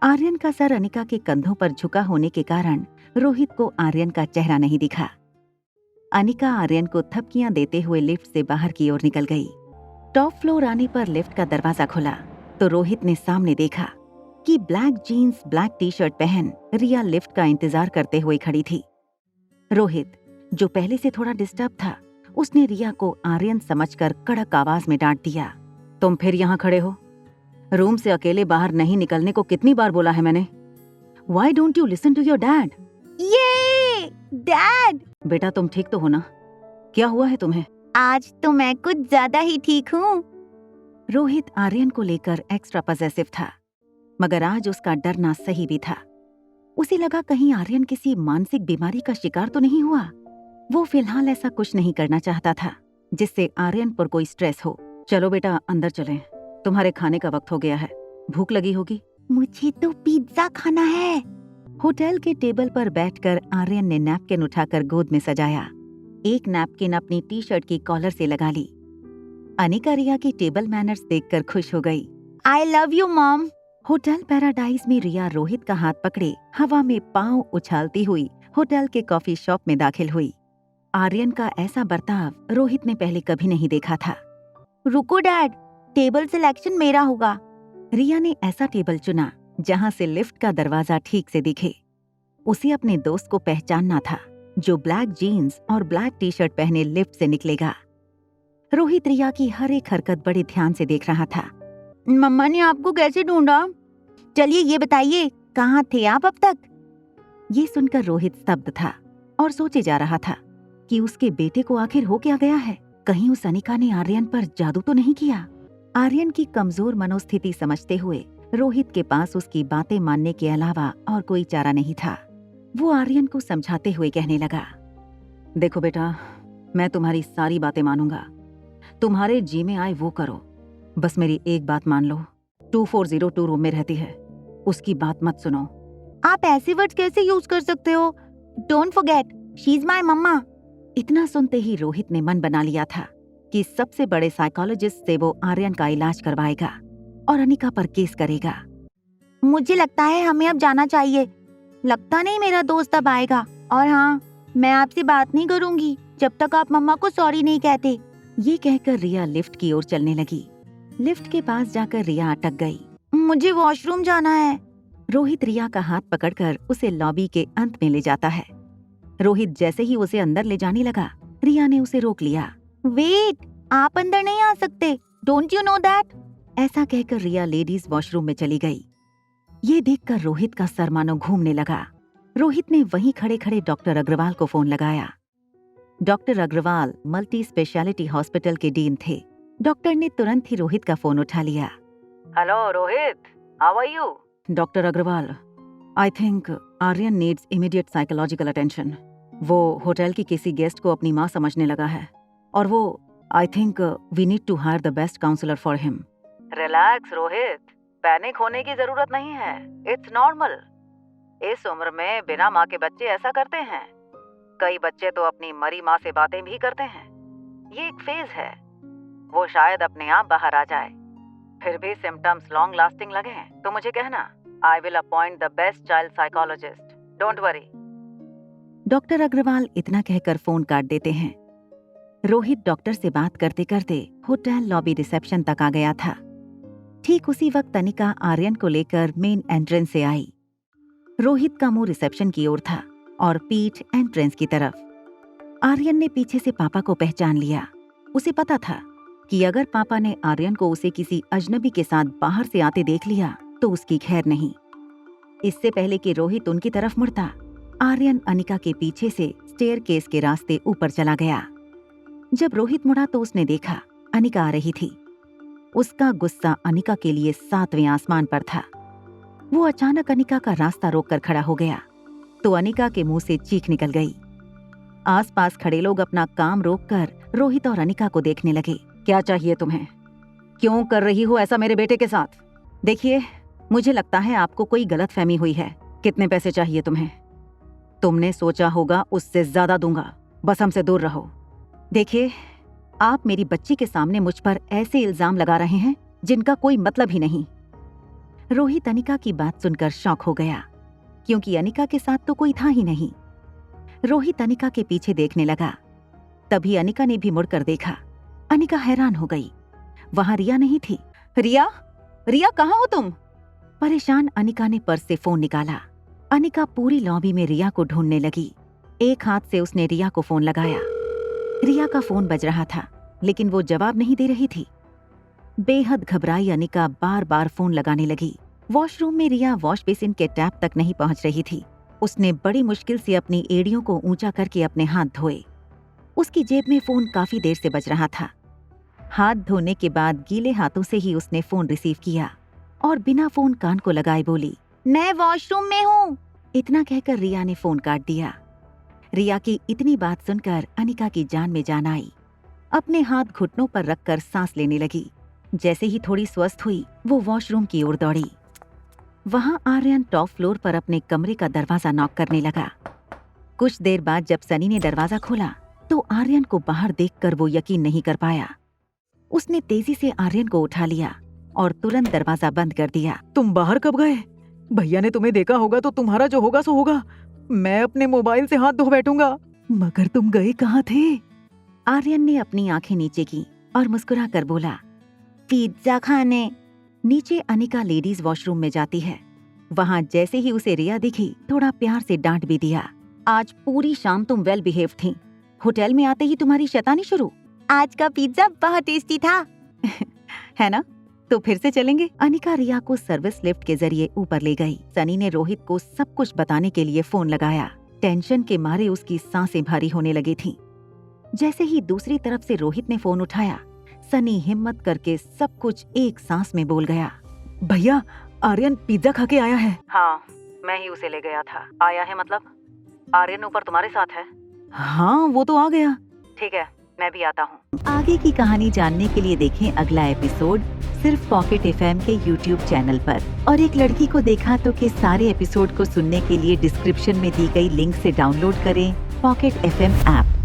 आर्यन का सर अनिका के कंधों पर झुका होने के कारण रोहित को आर्यन का चेहरा नहीं दिखा। अनिका आर्यन को थपकियां देते हुए लिफ्ट से बाहर की ओर निकल गई। टॉप फ्लोर आने पर लिफ्ट का दरवाजा खुला तो रोहित ने सामने देखा कि black jeans black T shirt पहन रिया लिफ्ट का इंतजार करते हुए खड़ी थी। रोहित, जो पहले से थोड़ा डिस्टर्ब था, उसने रिया को आर्यन समझकर कड़क आवाज में डांट दिया, तुम फिर यहाँ खड़े हो? रूम से अकेले बाहर नहीं निकलने को कितनी बार बोला है मैंने? Why don't you listen to your dad? ये डैड! बेटा तुम ठीक तो हो ना? क्या हुआ है तुम्हें? आज तो मैं कुछ ज्यादा ही ठीक हूँ। रोहित आर्यन को लेकर एक्स्ट्रा पॉसेसिव था, मगर आज उसका डरना सही भी था। उसे लगा कहीं आर्यन किसी मानसिक बीमारी का शिकार तो नहीं हुआ। वो फिलहाल ऐसा कुछ नहीं करना चाहता था जिससे आर्यन पर कोई स्ट्रेस हो। चलो बेटा अंदर चलें, तुम्हारे खाने का वक्त हो गया है, भूख लगी होगी। मुझे तो पिज्जा खाना है। होटल के टेबल पर बैठकर आर्यन ने नैपकिन उठाकर गोद में सजाया। एक नैपकिन अपनी टी शर्ट की कॉलर से लगा ली। अनिका रिया की टेबल मैनर्स देखकर खुश हो गई। I love you mom. Hotel paradise में रिया रोहित का हाथ पकड़े हवा में पांव उछालती हुई होटल के कॉफी शॉप में दाखिल हुई। आर्यन का ऐसा बर्ताव रोहित ने पहले कभी नहीं देखा था। रुको डैड, टेबल सिलेक्शन मेरा होगा। रिया ने ऐसा टेबल चुना जहां से लिफ्ट का दरवाजा ठीक से दिखे। उसे अपने दोस्त को पहचानना था जो ब्लैक जीन्स और ब्लैक टी शर्ट पहने लिफ्ट से निकलेगा। रोहित रिया की हर एक हरकत बड़े ध्यान से देख रहा था। मम्मा ने आपको कैसे ढूंढा? चलिए ये बताइए, कहाँ थे आप अब तक? ये सुनकर रोहित स्तब्ध था और सोचे जा रहा था कि उसके बेटे को आखिर हो क्या गया है। कहीं उस अनिका ने आर्यन पर जादू तो नहीं किया? आर्यन की कमजोर मनोस्थिति समझते हुए रोहित के पास उसकी बातें मानने के अलावा और कोई चारा नहीं था। वो आर्यन को समझाते हुए कहने लगा, देखो बेटा, मैं तुम्हारी सारी बातें मानूंगा, तुम्हारे जी में आए वो करो, बस मेरी एक बात मान लो। 2402 रूम में रहती है, उसकी बात मत सुनो। आप ऐसे वर्ड्स कैसे यूज कर सकते हो? Don't forget, she is my mamma. इतना सुनते ही रोहित ने मन बना लिया था कि सबसे बड़े साइकोलॉजिस्ट से वो आर्यन का इलाज करवाएगा और अनिका पर केस करेगा। मुझे लगता है हमें अब जाना चाहिए। लगता नहीं मेरा दोस्त अब आएगा। और हाँ, मैं आपसे बात नहीं करूंगी जब तक आप मम्मा को सॉरी नहीं कहते। ये कहकर रिया लिफ्ट की ओर चलने लगी। लिफ्ट के पास जाकर रिया अटक गई। मुझे वॉशरूम जाना है। रोहित रिया का हाथ पकड़कर उसे लॉबी के अंत में ले जाता है। रोहित जैसे ही उसे अंदर ले जाने लगा, रिया ने उसे रोक लिया। वेट, आप अंदर नहीं आ सकते। Don't you know that? ऐसा कहकर रिया लेडीज वॉशरूम में चली गई। ये देखकर रोहित का सर मानो घूमने लगा। रोहित ने वहीं खड़े खड़े डॉक्टर अग्रवाल को फोन लगाया। Doctor Agarwal multi specialty hospital के डीन थे। डॉक्टर ने तुरंत ही रोहित का फोन उठा लिया। Hello Rohit, how are you? Doctor Agarwal, I think Aryan needs immediate psychological attention. वो होटल की किसी गेस्ट को अपनी माँ समझने लगा है और वो I think we need to hire the best counsellor for him. Relax Rohit, panic होने की जरूरत नहीं है, इट्स नॉर्मल। इस उम्र में बिना माँ के बच्चे ऐसा करते हैं। कई बच्चे तो अपनी मरी माँ से बातें भी करते हैं। ये एक फेज है, वो शायद अपने आप बाहर आ जाए। फिर भी सिम्टम्स लॉन्ग लास्टिंग लगे तो मुझे कहना, I will appoint the best child psychologist, don't worry. Doctor Agarwal इतना कहकर फोन काट देते हैं। रोहित डॉक्टर से बात करते करते होटल लॉबी रिसेप्शन तक आ गया था। ठीक उसी वक्त अनिका आर्यन को लेकर मेन एंट्रेंस से आई। रोहित का मुंह रिसेप्शन की ओर था और पीठ एंट्रेंस की तरफ। आर्यन ने पीछे से पापा को पहचान लिया। उसे पता था कि अगर पापा ने आर्यन को उसे किसी अजनबी के साथ बाहर से आते देख लिया तो उसकी खैर नहीं। इससे पहले कि रोहित उनकी तरफ मुड़ता, आर्यन अनिका के पीछे से स्टेयरकेस के रास्ते ऊपर चला गया। जब रोहित मुड़ा तो उसने देखा अनिका आ रही थी। उसका गुस्सा अनिका के लिए 7वें आसमान पर था। वो अचानक अनिका का रास्ता रोककर खड़ा हो गया तो अनिका के मुंह से चीख निकल गई। आसपास खड़े लोग अपना काम रोककर रोहित और अनिका को देखने लगे। क्या चाहिए तुम्हें? क्यों कर रही हो ऐसा मेरे बेटे के साथ? देखिए, मुझे लगता है आपको कोई गलतफहमी हुई है। कितने पैसे चाहिए तुम्हें? तुमने सोचा होगा उससे ज्यादा दूंगा, बस हमसे दूर रहो। देखिए, आप मेरी बच्ची के सामने मुझ पर ऐसे इल्जाम लगा रहे हैं जिनका कोई मतलब ही नहीं। रोहित अनिका की बात सुनकर शॉक हो गया, क्योंकि अनिका के साथ तो कोई था ही नहीं। रोहित अनिका के पीछे देखने लगा। तभी अनिका ने भी मुड़कर देखा। अनिका हैरान हो गई, वहां रिया नहीं थी। रिया, रिया कहाँ हो तुम? परेशान अनिका ने पर्स से फोन निकाला। अनिका पूरी लॉबी में रिया को ढूंढने लगी। एक हाथ से उसने रिया को फोन लगाया। रिया का फोन बज रहा था, लेकिन वो जवाब नहीं दे रही थी। बेहद घबराई अनिका बार बार फोन लगाने लगी। वॉशरूम में रिया वॉश बेसिन के टैप तक नहीं पहुंच रही थी। उसने बड़ी मुश्किल से अपनी एड़ियों को ऊंचा करके अपने हाथ धोए। उसकी जेब में फोन काफी देर से बज रहा था। हाथ धोने के बाद गीले हाथों से ही उसने फोन रिसीव किया और बिना फोन कान को लगाए बोली, मैं वॉशरूम में हूँ। इतना कहकर रिया ने फोन काट दिया। रिया की इतनी बात सुनकर अनिका की जान में जान आई। अपने हाथ घुटनों पर रखकर सांस लेने लगी। जैसे ही थोड़ी स्वस्थ हुई, वो वॉशरूम की ओर दौड़ी। वहां आर्यन टॉप फ्लोर पर अपने कमरे का दरवाजा नॉक करने लगा। कुछ देर बाद जब सनी ने दरवाजा खोला तो आर्यन को बाहर देखकर वो यकीन नहीं कर पाया। उसने तेजी से आर्यन को उठा लिया और तुरंत दरवाजा बंद कर दिया। तुम बाहर कब गए? भैया ने तुम्हें देखा होगा तो तुम्हारा जो होगा सो होगा। मैं अपने मोबाइल से हाथ धो बैठूंगा। मगर तुम गए कहाँ थे? आर्यन ने अपनी आंखें नीचे की और मुस्कुरा कर बोला, पिज्जा खाने। नीचे अनिका लेडीज वॉशरूम में जाती है। वहां जैसे ही उसे रिया दिखी, थोड़ा प्यार से डांट भी दिया। आज पूरी शाम तुम वेल बिहेव थी, होटल में आते ही तुम्हारी शैतानी शुरू। आज का पिज्जा बहुत टेस्टी था। है ना? तो फिर से चलेंगे। अनिका रिया को सर्विस लिफ्ट के जरिए ऊपर ले गई। सनी ने रोहित को सब कुछ बताने के लिए फोन लगाया। टेंशन के मारे उसकी सांसें भारी होने लगी थीं। जैसे ही दूसरी तरफ से रोहित ने फोन उठाया, सनी हिम्मत करके सब कुछ एक सांस में बोल गया, भैया आर्यन पिज्जा खा के आया है। हाँ, मैं ही उसे ले गया था। आया है मतलब? आर्यन ऊपर तुम्हारे साथ है? हाँ, वो तो आ गया। ठीक है, मैं भी आता हूँ। आगे की कहानी जानने के लिए देखें अगला एपिसोड सिर्फ पॉकेट एफएम के यूट्यूब चैनल पर। और एक लड़की को देखा तो के सारे एपिसोड को सुनने के लिए डिस्क्रिप्शन में दी गई लिंक से डाउनलोड करें पॉकेट एफएम ऐप।